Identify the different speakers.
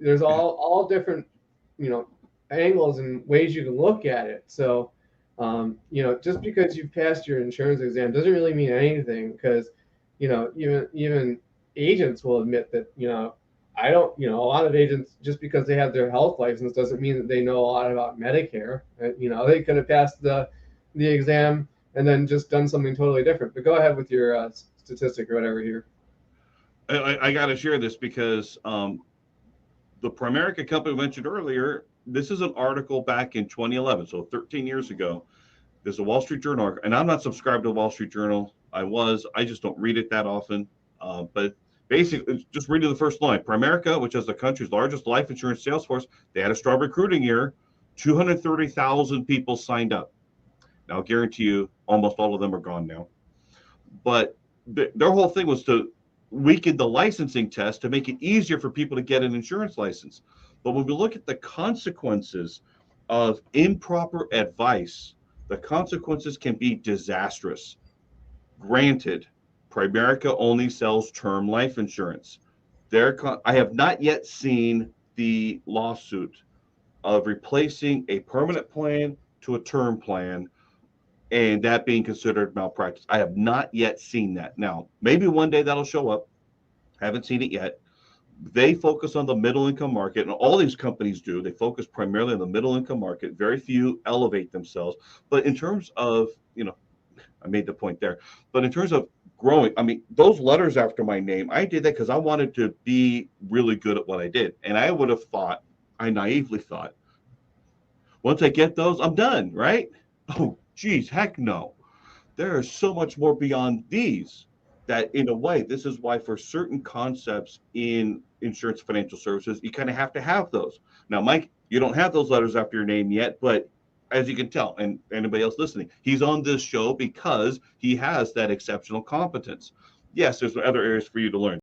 Speaker 1: there's all different, you know, angles and ways you can look at it. So, you know, just because you've passed your insurance exam doesn't really mean anything, because, you know, even agents will admit that, you know, I don't, you know, a lot of agents, just because they have their health license doesn't mean that they know a lot about Medicare. You know, they could have passed the exam and then just done something totally different. But go ahead with your statistic or whatever here.
Speaker 2: I got to share this because the Primerica company mentioned earlier, this is an article back in 2011, so 13 years ago. There's a Wall Street Journal, and I'm not subscribed to the Wall Street Journal. I just don't read it that often. But basically, just reading the first line, Primerica, which is the country's largest life insurance sales force, they had a strong recruiting year. 230,000 people signed up. Now, I'll guarantee you, almost all of them are gone now. But their whole thing was to weaken the licensing test to make it easier for people to get an insurance license. But when we look at the consequences of improper advice, the consequences can be disastrous. Granted, Primerica only sells term life insurance. I have not yet seen the lawsuit of replacing a permanent plan to a term plan and that being considered malpractice. I have not yet seen that. Now, maybe one day that'll show up. Haven't seen it yet. They focus on the middle income market, and all these companies do. They focus primarily on the middle income market. Very few elevate themselves. But in terms of, I made the point there. But in terms of growing, I mean, those letters after my name, I did that because I wanted to be really good at what I did. And I naively thought, once I get those, I'm done, right? Oh, geez, heck no. There is so much more beyond these that, in a way, this is why for certain concepts in insurance financial services, you kind of have to have those. Now, Mike, you don't have those letters after your name yet, but as you can tell, and anybody else listening, he's on this show because he has that exceptional competence. Yes, there's other areas for you to learn.